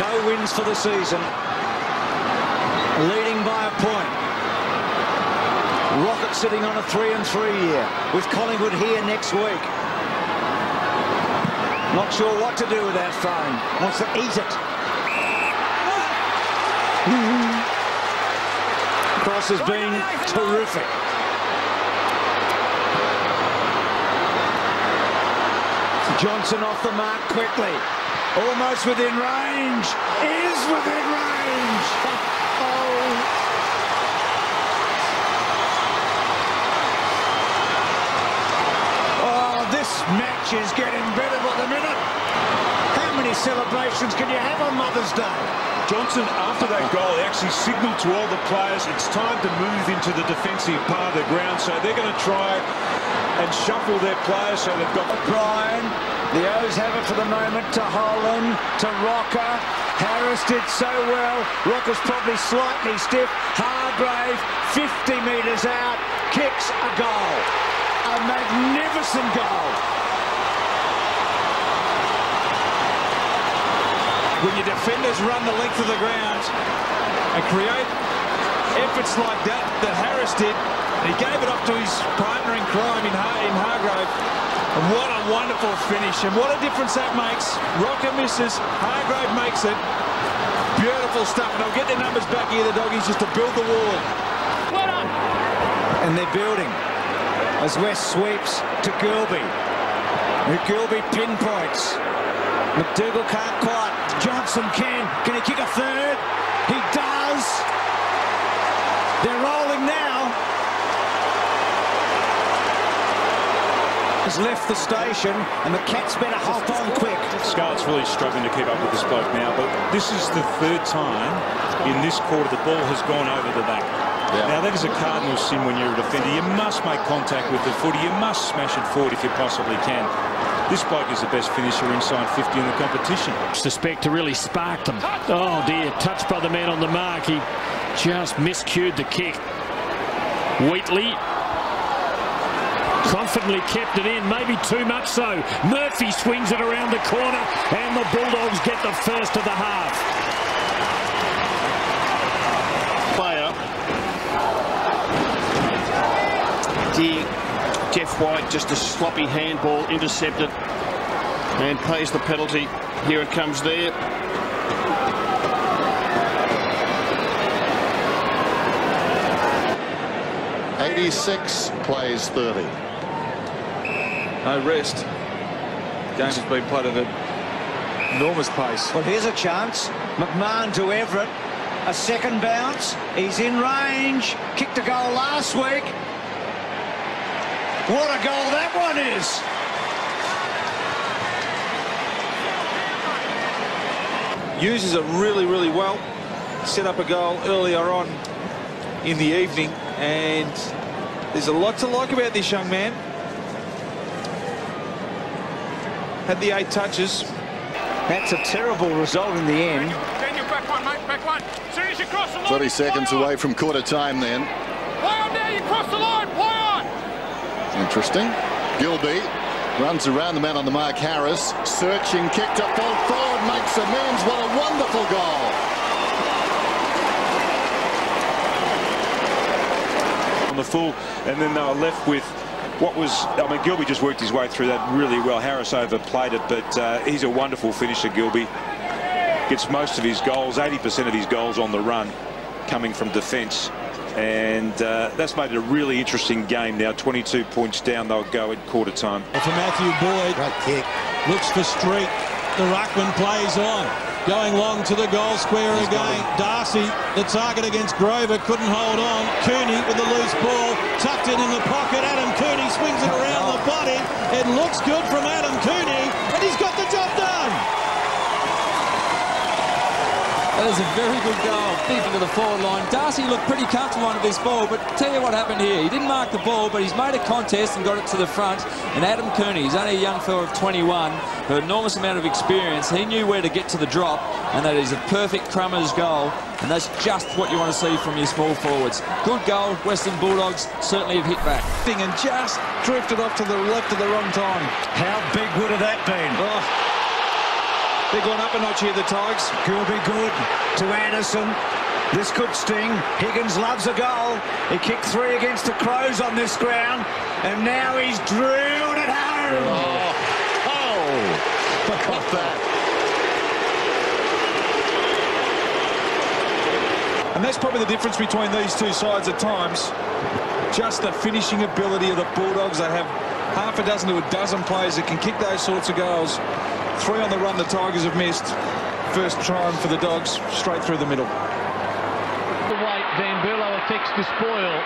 No wins for the season. Leading by a point. Rocket sitting on a 3-3 year with Collingwood here next week. Not sure what to do with that phone. Wants to eat it. Cross has been terrific. Johnson off the mark quickly. Almost within range. Is within range. Oh, this match is getting better by the minute. How many celebrations can you have on Mother's Day? Johnson, after that goal, actually signalled to all the players it's time to move into the defensive part of the ground. So they're going to try and shuffle their players so they've got Brian. The O's have it for the moment to Holland, to Rocker. Harris did so well. Rocker's probably slightly stiff. Hargrave, 50 metres out, kicks a goal. A magnificent goal. When your defenders run the length of the ground and create efforts like that Harris did, he gave it up to his partner in crime in Hargrave. And what a wonderful finish, and what a difference that makes. Rocker misses, Hargrave makes it. Beautiful stuff, and they'll get their numbers back here, the Doggies, just to build the wall. Well done. And they're building as West sweeps to Gilby. Gilby pinpoints. McDougall can't quite. Johnson can. Can he kick a third? He does. They're rolling now. Has left the station, and the Cats better hop on quick. Scarlett's really struggling to keep up with this bloke now, but this is the third time in this quarter the ball has gone over the back. Yeah. Now, that is a cardinal sin when you're a defender. You must make contact with the footy. You must smash it forward if you possibly can. This bloke is the best finisher inside 50 in the competition. Suspect to really spark them. Oh, dear. Touched by the man on the mark. He just miscued the kick. Wheatley confidently kept it in, maybe too much so. Murphy swings it around the corner, and the Bulldogs get the first of the half. Player. Jeff White, just a sloppy handball, intercepted and pays the penalty. Here it comes there. '86 plays 30. No rest. The game has been played at an enormous pace. Well, here's a chance. McMahon to Everett. A second bounce. He's in range. Kicked a goal last week. What a goal that one is. Uses it really, really well. Set up a goal earlier on in the evening, and there's a lot to like about this young man. Had the 8 touches. That's a terrible result in the end. Daniel, back one, mate, back one. As soon as you cross the line, 30 seconds away from quarter time then. Play on now, you cross the line, play on. Interesting. Gilby runs around the man on the mark, Harris. Searching, kicked up, ball forward, makes amends. What a wonderful goal. On the full, and then they were left with what was, I mean, Gilby just worked his way through that really well. Harris overplayed it, but he's a wonderful finisher, Gilby. Gets most of his goals, 80% of his goals on the run, coming from defence. And that's made it a really interesting game now. 22 points down, they'll go at quarter time. For Matthew Boyd. Great kick. Looks for Street. The ruckman plays on. Going long to the goal square again. Darcy, the target against Grover, couldn't hold on. Cooney with the loose ball, tucked in the pocket. Adam Cooney swings it around the body. It looks good from Adam Cooney, and he's got the job done. That is a very good goal. Deep into the forward line. Darcy looked pretty comfortable under this ball, but tell you what happened here. He didn't mark the ball, but he's made a contest and got it to the front. And Adam Cooney, he's only a young fella of 21, with an enormous amount of experience. He knew where to get to the drop, and that is a perfect Crummers goal. And that's just what you want to see from your small forwards. Good goal. Western Bulldogs certainly have hit back. And just drifted off to the left at the wrong time. How big would have that been? Oh. They've gone up a notch here, the Tigers. Gilby good to Anderson. This could sting. Higgins loves a goal. He kicked 3 against the Crows on this ground, and now he's drilled it home. Look at that. And that's probably the difference between these two sides at times. Just the finishing ability of the Bulldogs. They have half a dozen to a dozen players that can kick those sorts of goals. 3 on the run the Tigers have missed. First try for the Dogs, straight through the middle. The weight, Van Berlo affects the spoil.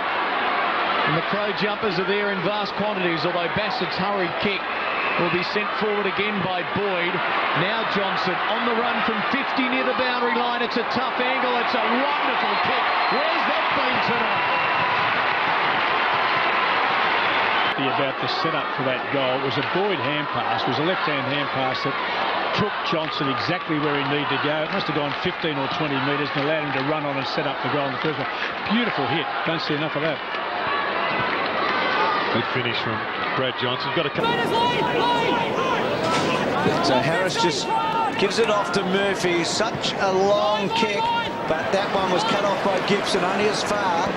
And the Crow jumpers are there in vast quantities, although Bassett's hurried kick will be sent forward again by Boyd. Now Johnson on the run from 50 near the boundary line. It's a tough angle. It's a wonderful kick. Where's that been tonight? About the setup for that goal. It was a Boyd hand pass. It was a left-hand hand pass that took Johnson exactly where he needed to go. It must have gone 15 or 20 metres and allowed him to run on and set up the goal in the first one. Beautiful hit. Don't see enough of that. Good finish from Brad Johnson. Got a couple. So Harris just gives it off to Murphy. Such a long kick, but that one was cut off by Gibson only as far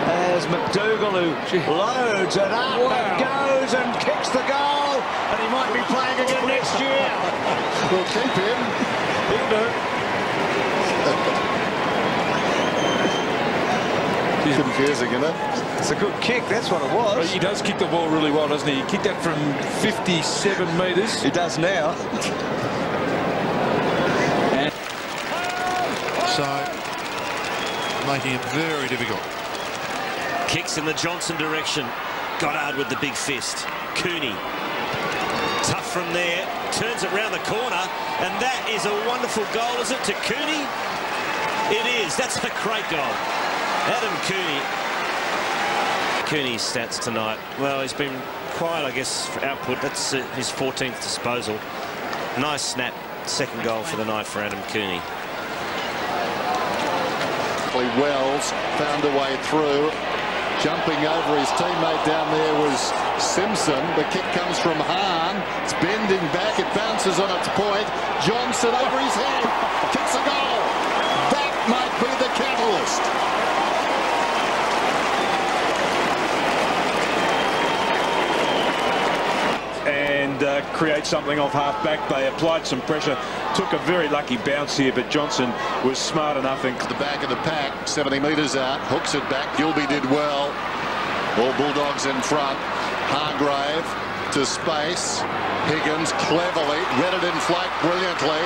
as McDougall, who loads it up and goes and kicks the goal, and he might be playing again next year. We'll keep him. He'll do. Confusing, isn't it? It's a good kick, that's what it was. He does kick the ball really well, doesn't he? He kicked that from 57 metres. He does now. So, making it very difficult. Kicks in the Johnson direction. Goddard with the big fist. Cooney. Tough from there. Turns it round the corner. And that is a wonderful goal, is it, to Cooney? It is. That's a great goal. Adam Cooney. Cooney's stats tonight. Well, he's been quiet, I guess, for output. That's his 14th disposal. Nice snap. Second goal for the night for Adam Cooney. Wells found a way through. Jumping over his teammate down there was Simpson. The kick comes from Hahn. It's bending back. It bounces on its point. Johnson over his head. Kicks a goal. That might be the catalyst. And create something off half-back. They applied some pressure. Took a very lucky bounce here, but Johnson was smart enough. And the back of the pack, 70 metres out, hooks it back. Gilby did well. All Bulldogs in front. Hargrave to space. Higgins cleverly read it in flight brilliantly.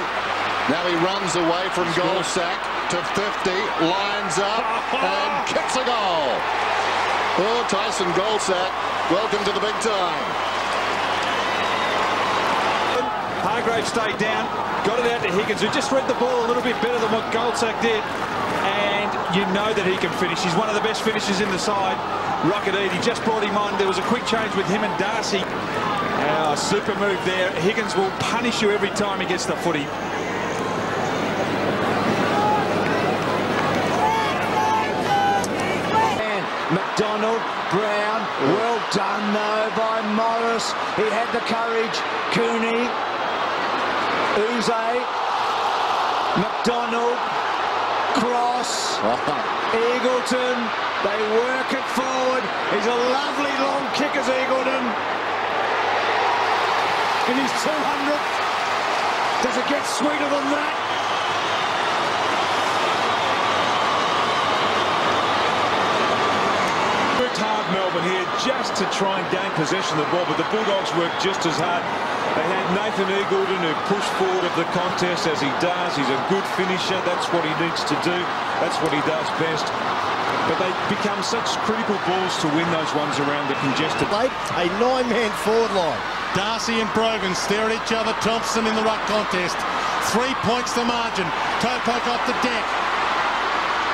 Now he runs away from Goldsack to 50, lines up and kicks a goal. Oh, Tyson Goldsack, welcome to the big time. Hargrave stayed down, got it out to Higgins, who just read the ball a little bit better than what Goldsack did. And you know that he can finish. He's one of the best finishers in the side. Rocket Eady just brought him on. There was a quick change with him and Darcy. Super move there. Higgins will punish you every time he gets the footy. And McDonald, Brown, well done though by Morris. He had the courage. Cooney, Uze, McDonald, Cross, Eagleton. They work it forward. He's a lovely long kick as Eagleton. In his 200th. Does it get sweeter than that? worked hard, Melbourne, here just to try and gain possession of the ball, but the Bulldogs worked just as hard. They had Nathan Eagleton, who pushed forward of the contest as he does. He's a good finisher. That's what he needs to do. That's what he does best. But they become such critical balls to win those ones around the congested. A 9-man forward line. Darcy and Brogan stare at each other. Thompson in the ruck contest. 3 points the margin. Topoke off the deck.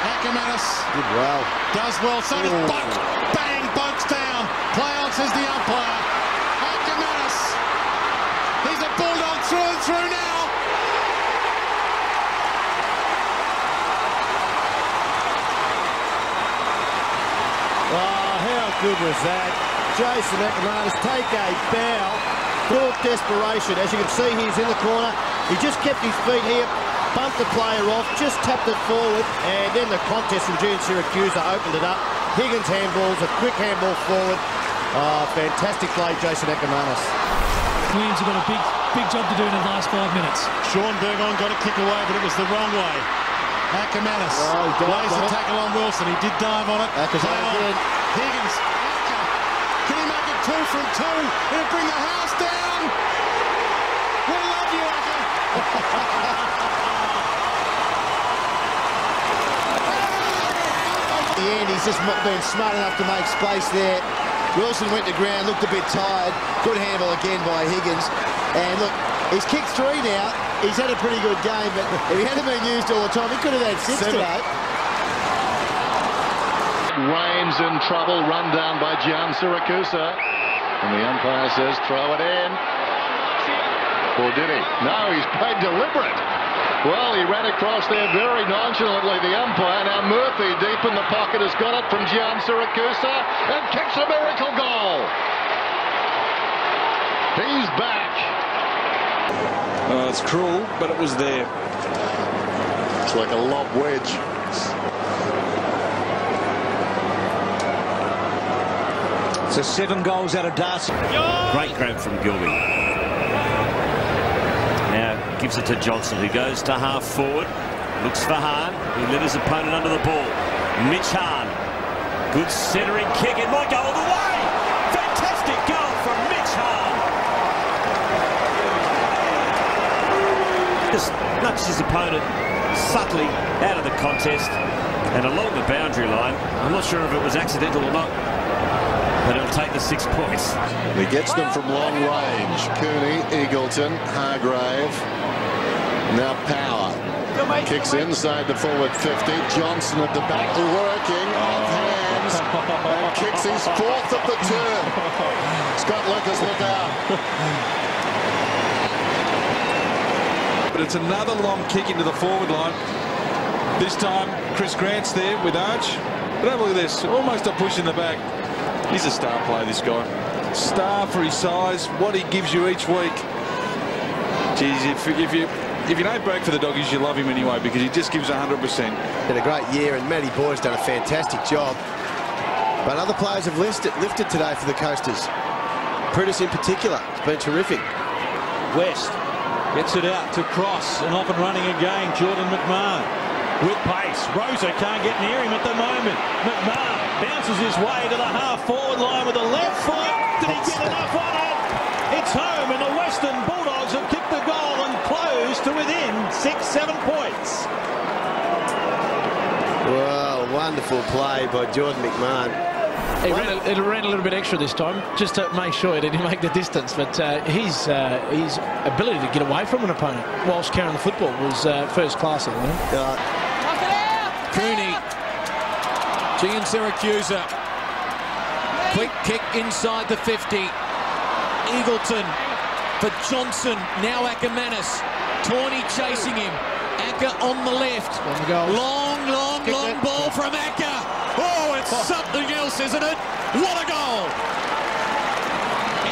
Akermanis did well. Does well. So does Boak. Bang! Boak's down. Play on, says the umpire. Akermanis. He's a Bulldog through and through now. Oh, how good was that? Jason Akermanis take a bow. Full desperation. As you can see, he's in the corner. He just kept his feet here, bumped the player off, just tapped it forward, and then the contest from June Syracuse opened it up. Higgins handballs, a quick handball forward. Fantastic play, Jason Akermanis. Queens have got a big job to do in the last 5 minutes. Shaun got a kick away, but it was the wrong way. Akermanis lays the tackle on Wilson. He did dive on it. Play on. Higgins. Aker. Can he make it 2 from 2? He'll bring the house down. We love you, Aker. At the end, he's just been smart enough to make space there. Wilson went to ground, looked a bit tired. Good handball again by Higgins. And look, he's kicked 3 now. He's had a pretty good game, but if he hadn't been used all the time, he could have had 6 today. Rains in trouble, run down by Gian Syracuse. And the umpire says throw it in. Or did he? No, he's played deliberate. Well, he ran across there very nonchalantly, the umpire. Now Murphy, deep in the pocket, has got it from Gian Syracuse and kicks a miracle goal. He's back. Oh, it's cruel, but it was there. It's like a lob wedge. So 7 goals out of Darcy. Great grab from Gilby. Now gives it to Johnson, who goes to half forward. Looks for Hahn. He led his opponent under the ball. Mitch Hahn. Good centering kick. It might go all the way. Fantastic goal from Mitch Hahn. Just nudged his opponent subtly out of the contest and along the boundary line. I'm not sure if it was accidental or not, but it'll take the 6 points. He gets them from long range. Cooney, Eagleton, Hargrave. Now Power. Kicks inside the forward 50. Johnson at the back working off hands and kicks his 4th of the term. Scott Lucas, look out. But it's another long kick into the forward line. This time Chris Grant's there with Arch. But have a look at this, almost a push in the back. He's a star player, this guy. Star for his size, what he gives you each week. Geez, if you don't break for the Doggies, you love him anyway, because he just gives 100%. Had a great year, and Matty Boyd's done a fantastic job. But other players have lifted today for the Coasters. Prentice in particular has been terrific. West gets it out to Cross, and off and running again, Jordan McMahon. With pace, Rosa can't get near him at the moment. McMahon bounces his way to the half-forward line with a left foot. Did he get enough on it? It's home, and the Western Bulldogs have kicked the goal and closed to within 6-7 points. Well, wonderful play by Jordan McMahon. He ran a little bit extra this time, just to make sure he didn't make the distance. But his ability to get away from an opponent whilst carrying the football was first class. Cooney, Gian Syracuse, quick kick inside the 50. Eagleton for Johnson, now Akermanis. Tawney chasing him. Aker on the left. Long ball from Aker. Oh, it's something else, isn't it? What a goal!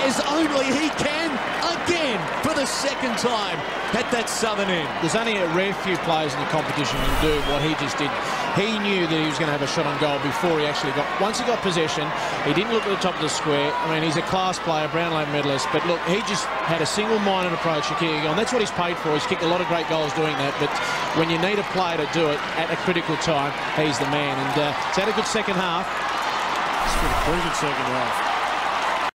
As only he can, again, for the 2nd time at that southern end. There's only a rare few players in the competition who do what he just did. He knew that he was going to have a shot on goal before he actually once he got possession, he didn't look at the top of the square. I mean, he's a class player, Brownlow medalist, but look, he just had a single-minded approach to kicking a goal, and that's what he's paid for. He's kicked a lot of great goals doing that, but when you need a player to do it at a critical time, he's the man, and he's had a good second half. It's been a brilliant second half.